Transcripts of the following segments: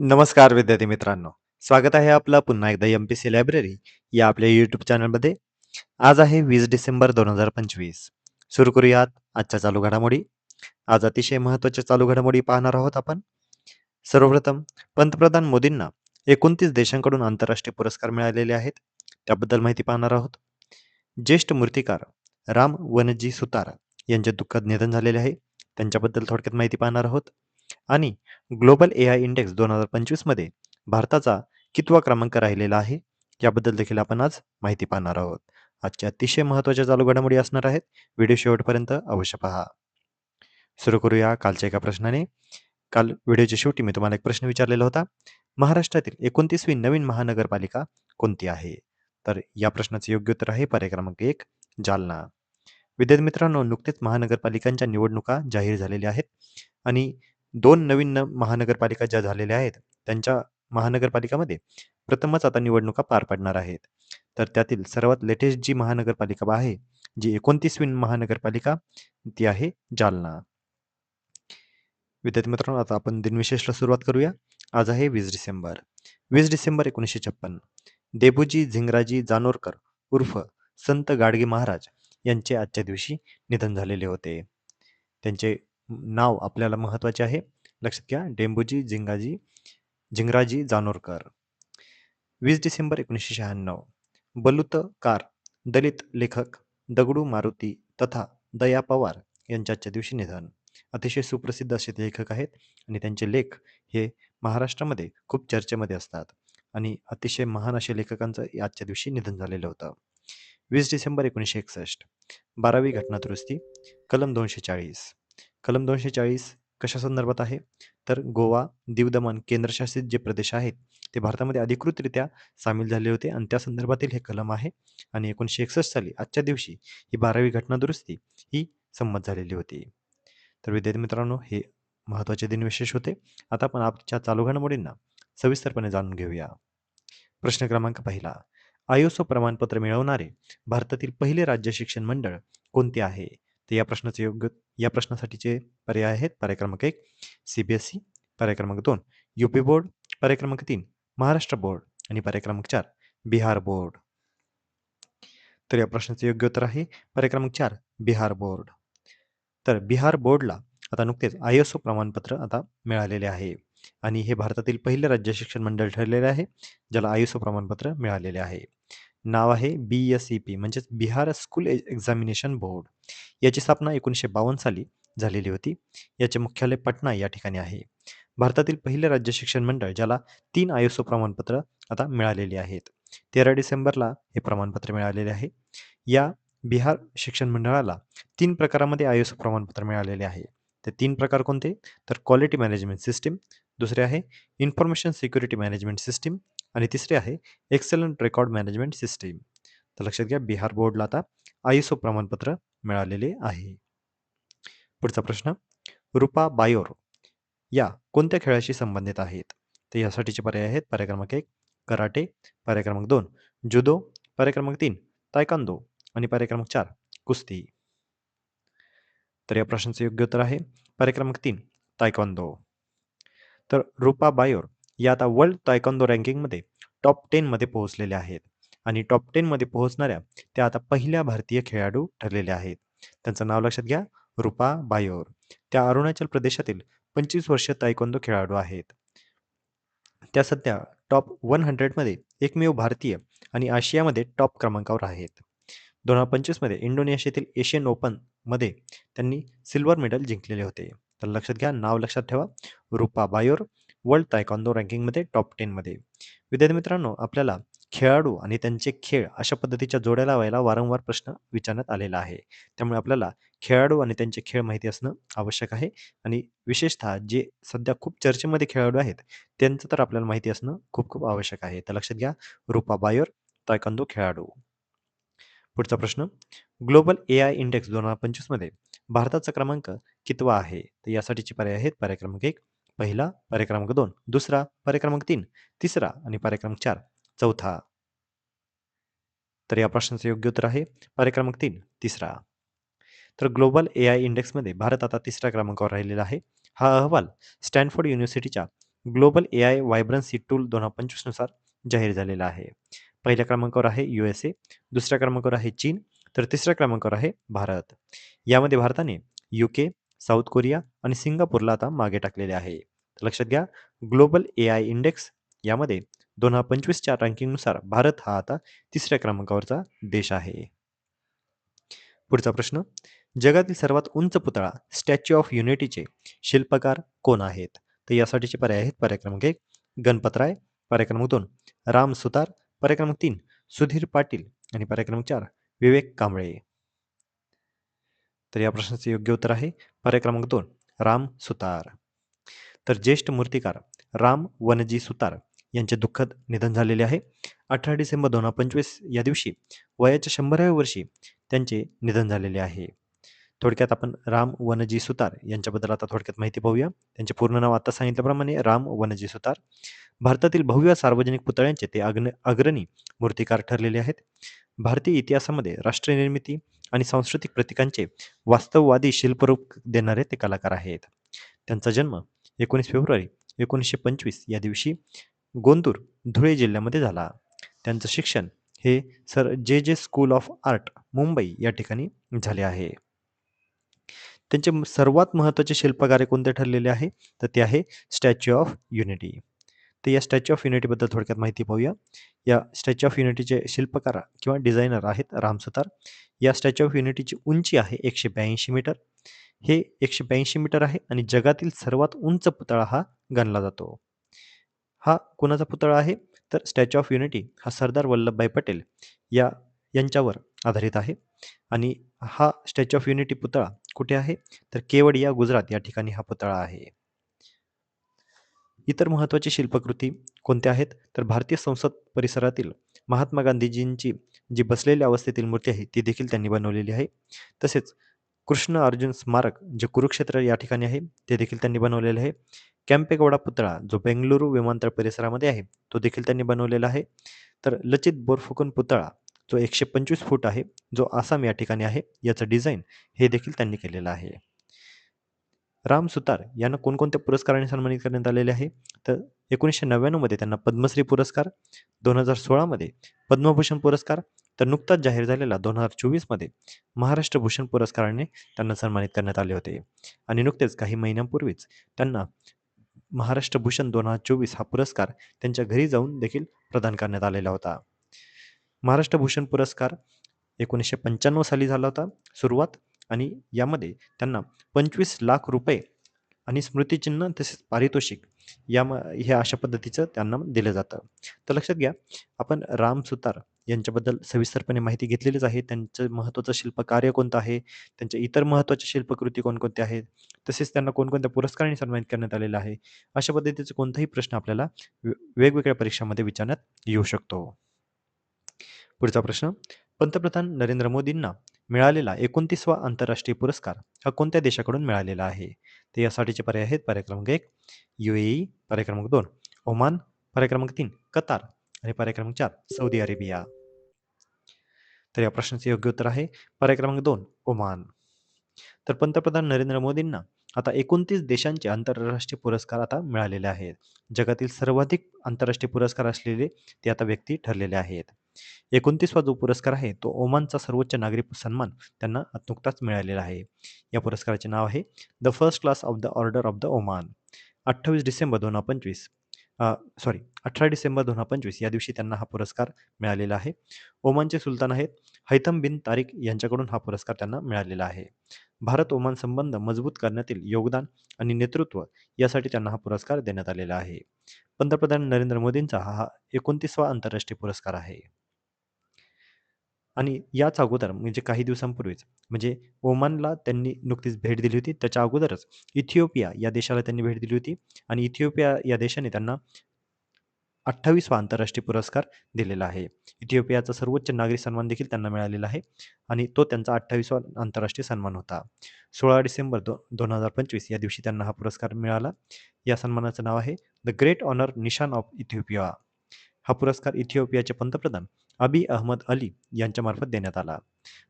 नमस्कार विद्यार्थी मित्रांनो. स्वागत आहे आपलं पुन्हा एकदा एम-पी-सी लायब्ररी या आपल्या यूट्यूब चॅनलमध्ये. आज आहे 20 डिसेंबर 2025. सुरू करूयात आजच्या चालू घडामोडी. आज अतिशय महत्त्वाच्या चालू घडामोडी पाहणार आहोत आपण. सर्वप्रथम पंतप्रधान मोदींना 29 देशांकडून आंतरराष्ट्रीय पुरस्कार मिळालेले आहेत. त्याबद्दल माहिती पाहणार आहोत. ज्येष्ठ मूर्तिकार राम वनजी सुतार यांचे दुःखद निधन झालेले आहे. त्यांच्याबद्दल थोडक्यात माहिती पाहणार आहोत. आणि ग्लोबल एआय इंडेक्स 2025 मध्ये भारताचा कितवा क्रमांक राहिलेला आहे याबद्दल देखील आपण आज माहिती पाहणार आहोत. आजच्या अतिशय महत्त्वाच्या चालू घडामोडी असणार आहेत. व्हिडिओ शेवटपर्यंत अवश्य पहा. सुरू करूया कालच्या एका प्रश्नाने. काल व्हिडिओच्या शेवटी मी तुम्हाला एक प्रश्न विचारलेला होता. महाराष्ट्रातील 29वी नवीन महानगरपालिका कोणती आहे? तर या प्रश्नाचे योग्य उत्तर आहे पर्याय क्रमांक 1 जालना. विद्यार्थी मित्रांनो, नुकतेच महानगरपालिकांच्या निवडणुका जाहीर झालेल्या आहेत आणि 2 नवीन महानगरपालिका ज्या झालेल्या आहेत, त्यांच्या महानगरपालिकामध्ये प्रथमच आता निवडणुका पार पडणार आहेत. तर त्यातील सर्वात लेटेस्ट जी महानगरपालिका आहे, जी 29वी महानगरपालिका, ती आहे जालना. विद्यार्थी मित्रांनो, आता आपण दिनविशेषला सुरुवात करूया. आज आहे 20 डिसेंबर. 20 डिसेंबर 1956 देबूजी झिंगराजी जानोरकर उर्फ संत गाडगे महाराज यांचे आजच्या दिवशी निधन झालेले होते. त्यांचे नाव आपल्याला महत्त्वाचे आहे. लक्षात घ्या, डेंबूजी झिंगराजी जानोरकर. 20 डिसेंबर 1996 बलुतकार दलित लेखक दगडू मारुती तथा दया पवार यांच्या आजच्या दिवशी निधन. अतिशय सुप्रसिद्ध असे ते लेखक आहेत आणि त्यांचे लेख हे महाराष्ट्रामध्ये खूप चर्चेमध्ये असतात आणि अतिशय महान असे लेखकांचं आजच्या दिवशी निधन झालेलं होतं. 20 डिसेंबर 1961 12वी घटना दुरुस्ती कलम 240. कलम 240 कशा संदर्भात आहे? तर गोवा, दीव दमण केंद्रशासित जे प्रदेश आहेत ते भारतामध्ये अधिकृतरित्या सामील झाले होते आणि त्या संदर्भातील हे कलम आहे. आणि 1961 साली आजच्या दिवशी ही 12वी घटना दुरुस्ती ही संमत झालेली होती. तर विद्यार्थी मित्रांनो, हे महत्त्वाचे दिनविशेष होते. आता आपण आजच्या चालू घडामोडींना सविस्तरपणे जाणून घेऊया. प्रश्न क्रमांक पहिला. आयएसओ प्रमाणपत्र मिळवणारे भारतातील पहिले राज्य शिक्षण मंडळ कोणते आहे? तर या प्रश्नासाठीचे पर्याय आहेत. पर्याय क्रमांक 1 सीबीएसई, पर्याय क्रमांक 2 यूपी बोर्ड, पर्याय क्रमांक 3 महाराष्ट्र बोर्ड आणि पर्याय क्रमांक 4 बिहार बोर्ड. तर या प्रश्नाचे योग्य उत्तर आहे पर्याय क्रमांक 4 बिहार बोर्ड. तर बिहार बोर्डला आता नुकतेच आयएसओ प्रमाणपत्र आता मिळालेले आहे आणि हे भारतातील पहिले राज्य शिक्षण मंडळ ठरलेले आहे ज्याला आयएसओ प्रमाणपत्र मिळालेले आहे. नाव आहे BSEP म्हणजेच बिहार स्कूल एक्झामिनेशन बोर्ड. याची स्थापना 1952 साली झालेली होती. याचे मुख्यालय पटना या ठिकाणी आहे. भारतातील पहिले राज्य शिक्षण मंडळ ज्याला 3 आयएसओ प्रमाणपत्र आता मिळालेली आहेत. 13 डिसेंबरला हे प्रमाणपत्र मिळालेले आहे. या बिहार शिक्षण मंडळाला 3 प्रकारामध्ये आयएसओ प्रमाणपत्र मिळालेले आहे. ते 3 प्रकार कोणते? तर क्वालिटी मॅनेजमेंट सिस्टीम, दुसरे आहे इन्फॉर्मेशन सिक्युरिटी मॅनेजमेंट सिस्टीम आणि तिसरे आहे एक्सलंट रेकॉर्ड मॅनेजमेंट सिस्टीम. तर लक्षात घ्या, बिहार बोर्डला आता आयएसओ प्रमाणपत्र मिळालेले आहे. पुढचा प्रश्न. रूपा बायोर या कोणत्या खेळाशी संबंधित आहेत? तर यासाठीचे पर्याय आहेत. पर्याय क्रमांक 1 कराटे, पर्याय क्रमांक 2 जुदो, पर्याय क्रमांक 3 तायकांदो आणि पर्याय क्रमांक 4 कुस्ती. तर या प्रश्नाचे योग्य उत्तर आहे पर्याय क्रमांक 3 तायकांदो. तर रूपा बायोर या आता वर्ल्ड तायकांदो रँकिंगमध्ये टॉप 10 मध्ये पोहोचलेल्या आहेत आणि टॉप 10 मध्ये पोहोचणाऱ्या त्या आता पहिल्या भारतीय खेळाडू ठरलेल्या आहेत. त्यांचं नाव लक्षात घ्या, रूपा बायोर. त्या अरुणाचल प्रदेशातील 25 वर्षीय तायक्वांदो खेळाडू आहेत. त्या सध्या टॉप 100 मध्ये एकमेव भारतीय आणि आशियामध्ये टॉप क्रमांकावर आहेत. 2025 मध्ये इंडोनेशियातील एशियन ओपन मध्ये त्यांनी सिल्वर मेडल जिंकलेले होते. तर लक्षात घ्या, नाव लक्षात ठेवा, रूपा बायोर, वर्ल्ड तायक्वांदो रँकिंगमध्ये टॉप 10 मध्ये. विद्यार्थी मित्रांनो, आपल्याला खेळाडू आणि त्यांचे खेळ अशा पद्धतीच्या जोड्या लावायला वारंवार प्रश्न विचारण्यात आलेला आहे. त्यामुळे आपल्याला खेळाडू आणि त्यांचे खेळ माहिती असणं आवश्यक आहे आणि विशेषतः जे सध्या खूप चर्चेमध्ये खेळाडू आहेत त्यांचं तर आपल्याला माहिती असणं खूप खूप आवश्यक आहे. तर लक्षात घ्या, रूपा बायोर तायक्वांदो खेळाडू. पुढचा प्रश्न. ग्लोबल एआय इंडेक्स 2025 मध्ये भारताचा क्रमांक कितवा आहे? तर यासाठीचे पर्याय आहेत. पर्याय क्रमांक 1 पहिला, पर्याय क्रमांक 2 दुसरा, पर्याय क्रमांक 3 तिसरा आणि पर्याय क्रमांक 4 चौथा. तर या प्रश्नाचे योग्य उत्तर आहे पर्याय क्रमांक 3 तिसरा. तर ग्लोबल एआय इंडेक्समध्ये भारत आता तिसऱ्या क्रमांकावर राहिलेला आहे. हा अहवाल स्टॅनफोर्ड युनिव्हर्सिटीच्या ग्लोबल AI व्हायब्रन्सी टूल 2025 नुसार जाहीर झालेला आहे. पहिल्या क्रमांकावर आहे USA, दुसऱ्या क्रमांकावर आहे चीन, तर तिसऱ्या क्रमांकावर आहे भारत. यामध्ये भारताने UK, साऊथ कोरिया आणि सिंगापूरला आता मागे टाकलेले आहे. तर लक्षात घ्या, ग्लोबल AI इंडेक्स यामध्ये 2025च्या रँकिंगनुसार भारत हा आता तिसऱ्या क्रमांकावरचा देश आहे. पुढचा प्रश्न, जगातील सर्वात उंच पुतळा स्टॅच्यू ऑफ युनिटीचे शिल्पकार कोण आहेत? तर यासाठीचे पर्याय आहेत: पर्याय क्रमांक 1 गणपतराय, पर्याय क्रमांक 2 राम सुतार, पर्याय क्रमांक 3 सुधीर पाटील आणि पर्याय क्रमांक 4 विवेक कांबळे. तर या प्रश्नाचे योग्य उत्तर आहे पर्याय क्रमांक 2 राम सुतार. तर ज्येष्ठ मूर्तिकार राम वनजी सुतार यांचे दुःखद निधन झालेले आहे. 18 डिसेंबर 2025 या दिवशी वयाच्या 100व्या वर्षी त्यांचे निधन झालेले आहे. थोडक्यात आपण राम वनजी सुतार यांच्याबद्दल आता थोडक्यात माहिती पाहूया. त्यांचे पूर्ण नाव आता सांगितल्याप्रमाणे राम वनजी सुतार. भारतातील भव्य सार्वजनिक पुतळ्यांचे ते अग्रणी मूर्तिकार ठरलेले आहेत. भारतीय इतिहासामध्ये राष्ट्रीय निर्मिती आणि सांस्कृतिक प्रतीकांचे वास्तववादी शिल्परूप देणारे ते कलाकार आहेत. त्यांचा जन्म 19 फेब्रुवारी 1925 या दिवशी गोंदूर, धुळे जिल्ह्यामध्ये झाला. त्यांचं शिक्षण हे सर जे स्कूल ऑफ आर्ट, मुंबई या ठिकाणी झाले आहे. त्यांचे सर्वात महत्त्वाचे शिल्पकार कोणते ठरलेले आहे? तर ते आहे स्टॅच्यू ऑफ युनिटी. तर या स्टॅच्यू ऑफ युनिटीबद्दल थोडक्यात माहिती पाहूया. या स्टॅच्यू ऑफ युनिटीचे शिल्पकार किंवा डिझायनर आहेत राम सुतार. या स्टॅच्यू ऑफ युनिटीची उंची आहे 182 मीटर. हे 182 मीटर आहे आणि जगातील सर्वात उंच पुतळा हा गणला जातो. हा कोणाचा पुतळा आहे? तर स्टॅच्यू ऑफ युनिटी हा सरदार वल्लभभाई पटेल यांच्यावर आधारित आहे आणि हा स्टॅच्यू ऑफ युनिटी पुतळा कुठे आहे? तर केवडिया, गुजरात या ठिकाणी हा पुतळा आहे. इतर महत्त्वाची शिल्पकृती कोणत्या आहेत? तर भारतीय संसद परिसरातील महात्मा गांधीजींची जी बसलेल्या अवस्थेतील मूर्ती आहे ती देखील त्यांनी बनवलेली आहे. तसेच कृष्ण अर्जुन स्मारक जे कुरुक्षेत्र या ठिकाणी आहे ते देखील त्यांनी बनवलेले आहे. कॅम्पेगौडा पुतळा जो बेंगलुरू विमानतळ परिसरामध्ये आहे तो देखील त्यांनी बनवलेला आहे. तर लचित बोरफुकन पुतळा जो 125 फूट आहे, जो आसाम या ठिकाणी आहे, याचं डिझाईन हे देखील त्यांनी केलेलं आहे. राम सुतार यांना कोणकोणत्या पुरस्काराने सन्मानित करण्यात आलेले आहे? तर 1999 मध्ये त्यांना पद्मश्री पुरस्कार, 2016 मध्ये पद्मभूषण पुरस्कार, तर नुकताच जाहीर झालेला 2024 मध्ये महाराष्ट्र भूषण पुरस्काराने त्यांना सन्मानित करण्यात आले होते. आणि नुकतेच काही महिन्यांपूर्वीच त्यांना महाराष्ट्र भूषण 2024 हा पुरस्कार त्यांच्या घरी जाऊन देखील प्रदान करण्यात आलेला होता. महाराष्ट्र भूषण पुरस्कार 1995 साली झाला होता सुरुवात आणि यामध्ये त्यांना 25 लाख रुपये आणि स्मृतिचिन्ह तसेच पारितोषिक हे अशा पद्धतीचं त्यांना दिलं जातं. तर लक्षात घ्या, आपण राम सुतार यांच्याबद्दल सविस्तरपणे माहिती घेतलेलीच आहे. त्यांचं महत्त्वाचं शिल्पकार्य कोणतं आहे, त्यांच्या इतर महत्त्वाच्या शिल्पकृती कोणकोणत्या आहेत, तसेच त्यांना कोणकोणत्या पुरस्कारांनी सन्मानित करण्यात आलेलं आहे. अशा पद्धतीचे कोणताही प्रश्न आपल्याला वेगवेगळ्या परीक्षांमध्ये विचारण्यात येऊ शकतो. पुढचा प्रश्न, पंतप्रधान नरेंद्र मोदींना मिळालेला 29वा आंतरराष्ट्रीय पुरस्कार हा कोणत्या देशाकडून मिळालेला आहे? तर यासाठीचे पर्याय आहेत: पर्याय क्रमांक 1 UAE, पर्याय क्रमांक 2 ओमान, पर्याय क्रमांक 3 कतार आणि पर्याय क्रमांक 4 सौदी अरेबिया. तर या प्रश्नाचे योग्य उत्तर आहे पर्याय क्रमांक 2 ओमान. तर पंतप्रधान नरेंद्र मोदींना आता 29 देशांचे आंतरराष्ट्रीय पुरस्कार आता मिळालेले आहेत. जगातील सर्वाधिक आंतरराष्ट्रीय पुरस्कार असलेले ते आता व्यक्ती ठरलेले आहेत. 29वा जो पुरस्कार आहे तो ओमानचा सर्वोच्च नागरी सन्मान त्यांना नुकताच मिळालेला आहे. या पुरस्काराचे नाव आहे the first class of the order of the Oman. 28 December 2025 18 December 2025 या दिवशी त्यांना हा पुरस्कार मिळालेला आहे. ओमानचे सुलतान आहेत हैथम बिन तारिक यांच्याकडून हा पुरस्कार त्यांना मिळालेला आहे. भारत ओमान संबंध मजबूत करण्यातील योगदान आणि नेतृत्व यासाठी त्यांना हा पुरस्कार देण्यात आलेला आहे. पंतप्रधान नरेंद्र मोदींचा हा 29वा आंतरराष्ट्रीय पुरस्कार आहे. आणि याच अगोदर म्हणजे काही दिवसांपूर्वीच म्हणजे ओमानला त्यांनी नुकतीच भेट दिली होती. त्याच्या अगोदरच इथिओपिया या देशाला त्यांनी भेट दिली होती आणि इथिओपिया या देशाने त्यांना 28वा आंतरराष्ट्रीय पुरस्कार दिलेला आहे. इथिओपियाचा सर्वोच्च नागरी सन्मान देखील त्यांना मिळालेला आहे आणि तो त्यांचा 28वा आंतरराष्ट्रीय सन्मान होता. 16 डिसेंबर 2025 या दिवशी त्यांना हा पुरस्कार मिळाला. या सन्मानाचं नाव आहे द ग्रेट ऑनर निशान ऑफ इथिओपिया. हा पुरस्कार इथिओपियाचे पंतप्रधान अबी अहमद अली यांच्यामार्फत देण्यात आला.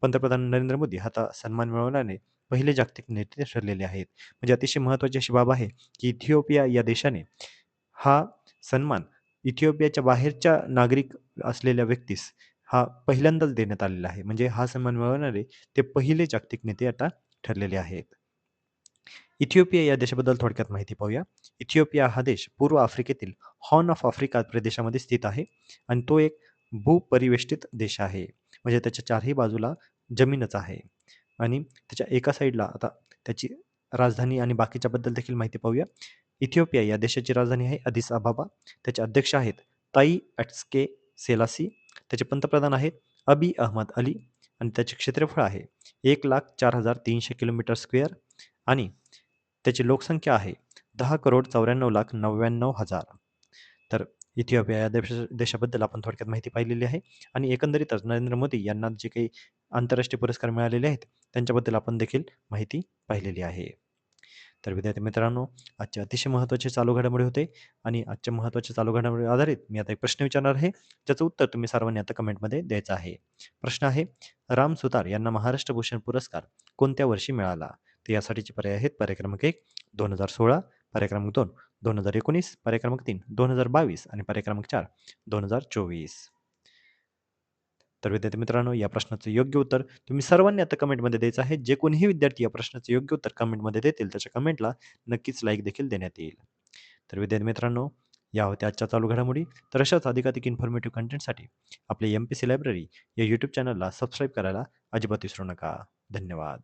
पंतप्रधान नरेंद्र मोदी हा सन्मान मिळवल्याने पहिले जागतिक नेते ठरलेले आहेत. म्हणजे अतिशय महत्त्वाची अशी बाब आहे की इथिओपिया या देशाने हा सन्मान इथिओपियाच्या बाहेरच्या नागरिक असलेल्या व्यक्तीस हा पहिल्यांदाच देण्यात आलेला आहे. म्हणजे हा सन्मान मिळवणारे ते पहिले जागतिक नेते आता ठरलेले आहेत. इथिओपिया या देशाबद्दल थोडक्यात माहिती पाहूया. इथिओपिया हा देश पूर्व आफ्रिकेतील हॉर्न ऑफ आफ्रिका प्रदेशामध्ये स्थित आहे आणि तो एक भूपरिवेष्टित देश आहे. म्हणजे त्याच्या चारही बाजूला जमीनच आहे आणि त्याच्या एका साईडला आता त्याची राजधानी आणि बाकीच्याबद्दल देखील माहिती पाहूया. इथिओपिया या देशाची राजधानी आहे अदिस अबाबा. त्याचे अध्यक्ष आहेत ताई अट्सके सेलासी. त्याचे पंतप्रधान आहेत अबी अहमद अली आणि त्याचे क्षेत्रफळ आहे 1,04,300 किलोमीटर स्क्वेअर आणि त्याची लोकसंख्या आहे 10,94,99,000. तर इथिओपिया या देशाबद्दल आपण थोडक्यात माहिती पाहिलेली आहे आणि एकंदरीतच नरेंद्र मोदी यांना जे काही आंतरराष्ट्रीय पुरस्कार मिळालेले आहेत त्यांच्याबद्दल आपण देखील माहिती पाहिलेली आहे. तर विद्यार्थी मित्रांनो, आजचे अतिशय महत्त्वाचे चालू घडामोडी होते आणि आजच्या महत्त्वाच्या चालू घडामोडीवर आधारित मी आता एक प्रश्न विचारणार आहे, ज्याचं उत्तर तुम्ही सर्वांनी आता कमेंटमध्ये द्यायचं आहे. प्रश्न आहे, राम सुतार यांना महाराष्ट्र भूषण पुरस्कार कोणत्या वर्षी मिळाला? तर यासाठीचे पर्याय आहेत पर्याय क्रमांक 1 2016, पर्याय क्रमांक 2 2019, पर्याय क्रमांक 3 2022 आणि पर्याय क्रमांक 4 2024. तर विद्यार्थी मित्रांनो, या प्रश्नाचं योग्य उत्तर तुम्ही सर्वांनी आता कमेंटमध्ये द्यायचं आहे. जे कोणीही विद्यार्थी या प्रश्नाचं योग्य उत्तर कमेंटमध्ये देतील त्याच्या कमेंटला नक्कीच लाईक देखील देण्यात येईल. तर विद्यार्थी मित्रांनो, या होत्या आजच्या चालू घडामोडी. तर अशाच अधिकाधिक इन्फॉर्मेटिव्ह कंटेंटसाठी आपले MPC लायब्ररी या यूट्यूब चॅनलला सबस्क्राईब करायला अजिबात विसरू नका. धन्यवाद.